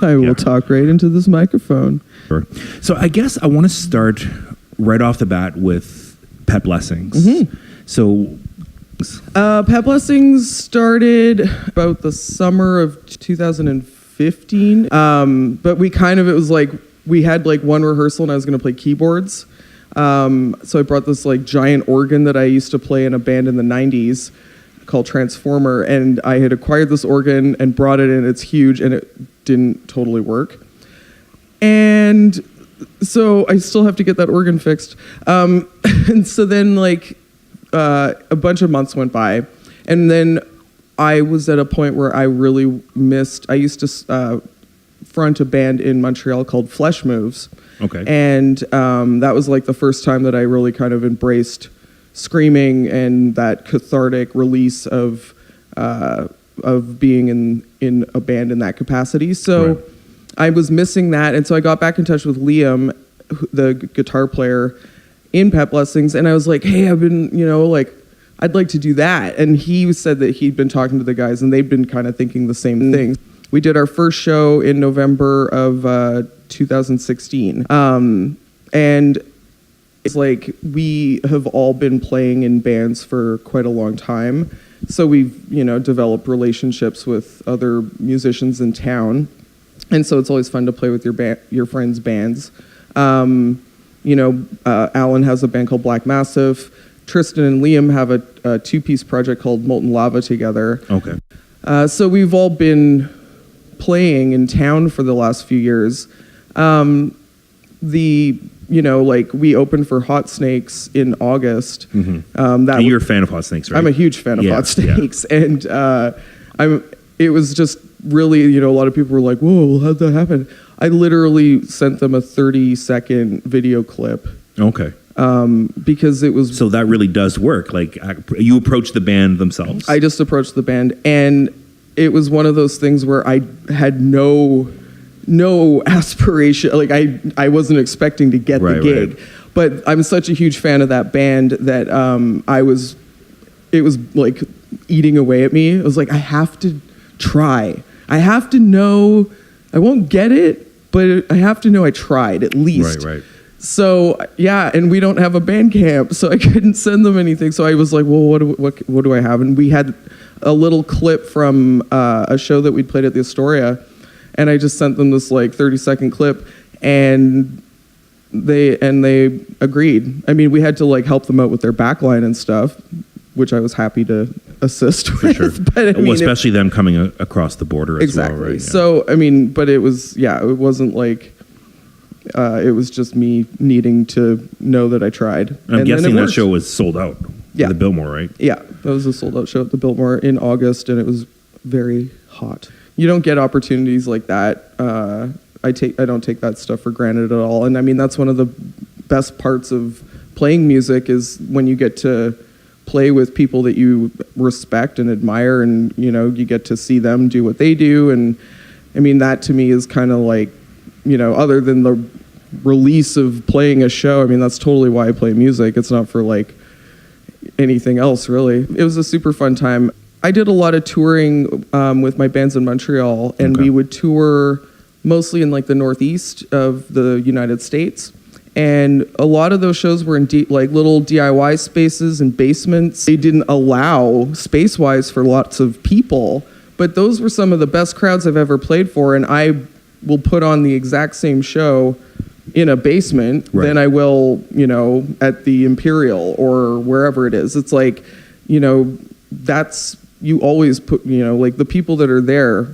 I will talk right into this microphone. Sure. So I guess I want to start right off the bat with Pet Blessings. Mm-hmm. So Pet Blessings started about the summer of 2015. But it was like, we had like one rehearsal and I was going to play keyboards. So I brought this like giant organ that I used to play in a band in the 90s called Transformer, and I had acquired this organ and brought it in. It's huge, and it didn't totally work. And so I still have to get that organ fixed. And so then like a bunch of months went by, and then I was at a point where I really missed. I used to front a band in Montreal called Flesh Moves. Okay. And that was like the first time that I really kind of embraced screaming and that cathartic release of being in a band in that capacity. So right. I was missing that, and so I got back in touch with Liam, the guitar player in Pet Blessings, and I was like, hey, I've been, I'd like to do that. And he said that he'd been talking to the guys, and they'd been kind of thinking the same thing. We did our first show in November of 2016. And it's like we have all been playing in bands for quite a long time. So we've, developed relationships with other musicians in town. And so it's always fun to play with your friends' bands. Alan has a band called Black Massive. Tristan and Liam have a two-piece project called Molten Lava together. Okay. So we've all been playing in town for the last few years. We opened for Hot Snakes in August. Mm-hmm. You're a fan of Hot Snakes, right? I'm a huge fan of Hot Snakes. Yeah. And it was just really, a lot of people were like, whoa, how'd that happen? I literally sent them a 30-second video clip. Okay. Because it was... So that really does work. Like, you approached the band themselves? I just approached the band, and it was one of those things where I had no aspiration. Like, I wasn't expecting to get the gig. Right. But I'm such a huge fan of that band that it was like eating away at me. It was like, I have to try. I have to know. I won't get it, but I have to know I tried at least. Right. So, yeah, and we don't have a band camp, so I couldn't send them anything. So I was like, well, what do I have? And we had a little clip from a show that we'd played at the Astoria, and I just sent them this like 30-second clip, and they agreed. I mean, we had to like help them out with their backline and stuff, which I was happy to assist with. Sure. But especially them coming across the border as well, right? Yeah. So, but it was, it wasn't like, it was just me needing to know that I tried. I'm guessing that show was sold out. Yeah. The Biltmore, right? Yeah, that was a sold out show at the Biltmore in August, and it was very hot. You don't get opportunities like that. I don't take that stuff for granted at all. And that's one of the best parts of playing music is when you get to play with people that you respect and admire, and you get to see them do what they do. And that to me is kind of like, other than the release of playing a show, that's totally why I play music. It's not for like anything else, really. It was a super fun time. I did a lot of touring with my bands in Montreal, and we would tour mostly in like the northeast of the United States. And a lot of those shows were in like little DIY spaces and basements. They didn't allow space-wise for lots of people, but those were some of the best crowds I've ever played for. And I will put on the exact same show in a basement than I will, at the Imperial or wherever it is. It's like, that's, you always put, like the people that are there,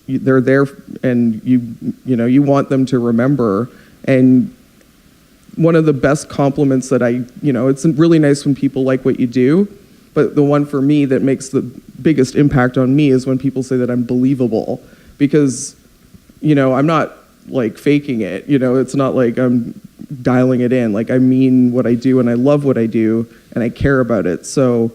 they're there, and you want them to remember. And one of the best compliments that it's really nice when people like what you do, but the one for me that makes the biggest impact on me is when people say that I'm believable, because, I'm not like faking it, it's not like I'm dialing it in. Like, I mean what I do, and I love what I do, and I care about it. So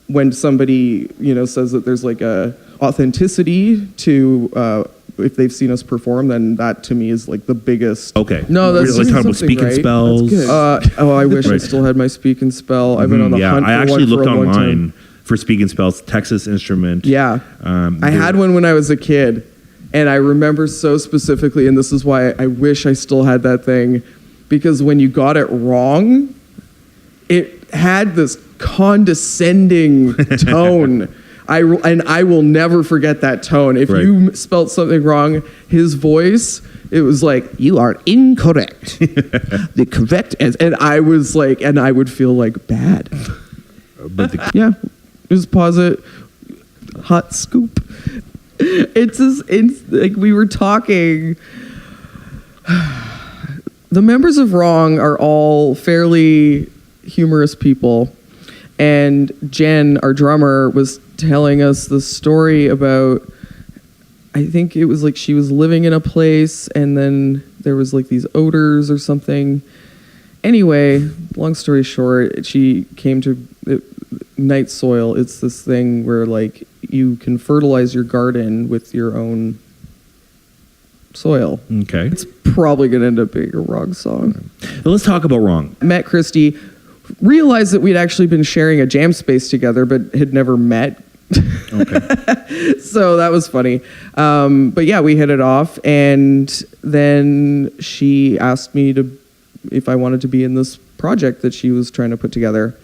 when somebody, says that there's like a authenticity to, if they've seen us perform, then that to me is like the biggest. Okay. No, that's like talking about Speak and Spells. I wish I still had my Speak and Spell. I've been on the hunt for I actually one looked for a long online time. for Speak and Spells, Texas Instrument. Yeah. I had one when I was a kid. And I remember so specifically, and this is why I wish I still had that thing, because when you got it wrong, it had this condescending tone. I will never forget that tone. If you spelt something wrong, his voice, it was like, you are incorrect. The correct answer. And I was like, and I would feel like bad. But Yeah, just pause it. Hot scoop. It's like we were talking. The members of Wrong are all fairly humorous people. And Jen, our drummer, was telling us the story about, I think it was like she was living in a place and then there was like these odors or something. Anyway, long story short, she came to night soil. It's this thing where like you can fertilize your garden with your own soil. Okay. It's probably going to end up being a Wrong song. Well, let's talk about Wrong. Met Christy, realized that we'd actually been sharing a jam space together, but had never met. Okay. So that was funny. But yeah, we hit it off. And then she asked me if I wanted to be in this project that she was trying to put together.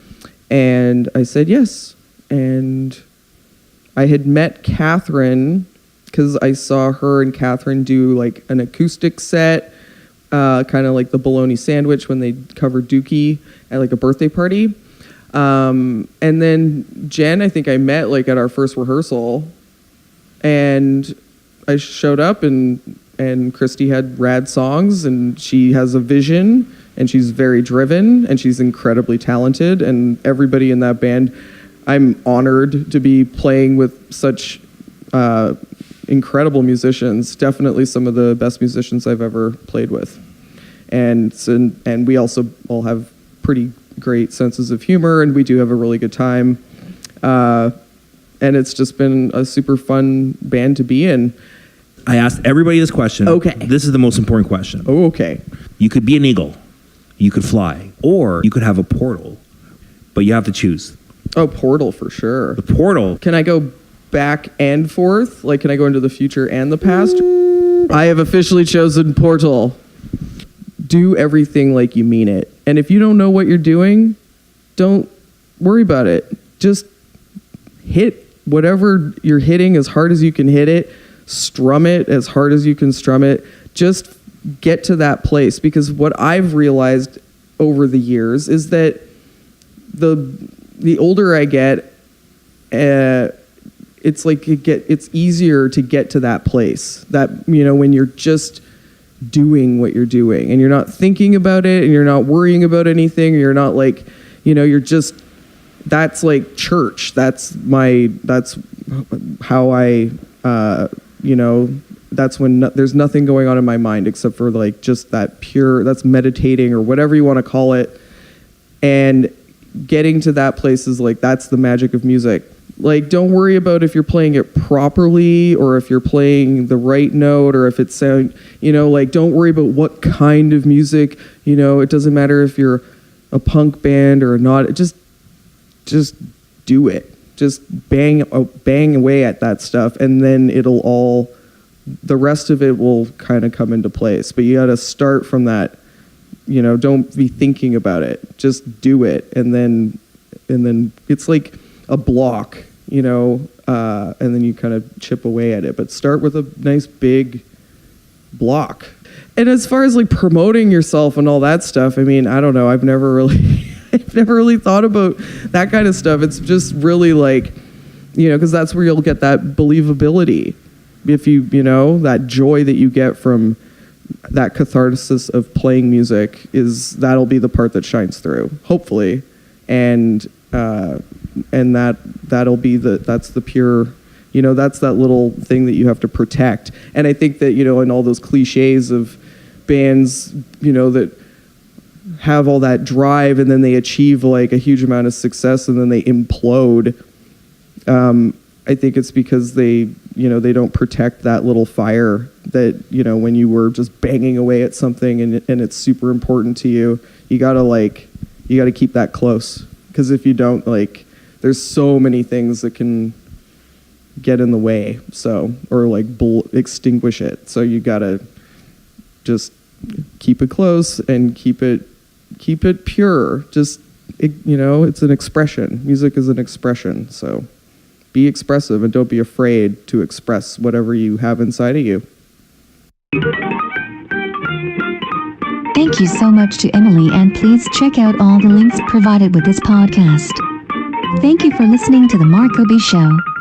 And I said yes. And I had met Catherine because I saw her and Catherine do like an acoustic set, kind of like the bologna sandwich when they covered Dookie at like a birthday party. And then Jen, I think I met like at our first rehearsal, and I showed up and Christy had rad songs, and she has a vision, and she's very driven, and she's incredibly talented, and everybody in that band, I'm honored to be playing with such incredible musicians, definitely some of the best musicians I've ever played with. And we also all have pretty great senses of humor, and we do have a really good time. And it's just been a super fun band to be in. I asked everybody this question. Okay. This is the most important question. Oh, okay. You could be an eagle. You could fly. Or you could have a portal. But you have to choose. Oh, Portal for sure. The portal. Can I go back and forth? Like, can I go into the future and the past? I have officially chosen Portal. Do everything like you mean it. And if you don't know what you're doing, don't worry about it. Just hit whatever you're hitting as hard as you can hit it. Strum it as hard as you can strum it. Just get to that place. Because what I've realized over the years is that the older I get, it's like it's easier to get to that place. That, you know, when you're just doing what you're doing and you're not thinking about it and you're not worrying about anything, or you're not like, you know, you're just, that's like church. That's how I, you know, that's when there's nothing going on in my mind except for like just that pure, that's meditating or whatever you want to call it. And getting to that place is like, that's the magic of music. Like, don't worry about if you're playing it properly or if you're playing the right note or if it's sound, you know, like, don't worry about what kind of music, you know, it doesn't matter if you're a punk band or not. Just do it. Just bang away at that stuff, and then it'll all, the rest of it will kind of come into place. But you got to start from that, you know, don't be thinking about it. Just do it. And then it's like a block, you know, and then you kind of chip away at it. But start with a nice big block. And as far as like promoting yourself and all that stuff, I mean, I don't know. I've never really thought about that kind of stuff. It's just really like, you know, because that's where you'll get that believability. If you know, that joy that you get from that catharsis of playing music, that'll be the part that shines through, hopefully. And that'll be that's the pure, you know, that's that little thing that you have to protect. And I think that, you know, in all those cliches of bands, you know, that have all that drive and then they achieve like a huge amount of success and then they implode. I think it's because they don't protect that little fire that, you know, when you were just banging away at something and it's super important to you, you gotta keep that close. Because if you don't, like, there's so many things that can get in the way, or like extinguish it. So you gotta just keep it close and keep it pure. Just it's an expression. Music is an expression. So be expressive and don't be afraid to express whatever you have inside of you. Thank you so much to Emily, and please check out all the links provided with this podcast. Thank you for listening to the marQuo Show.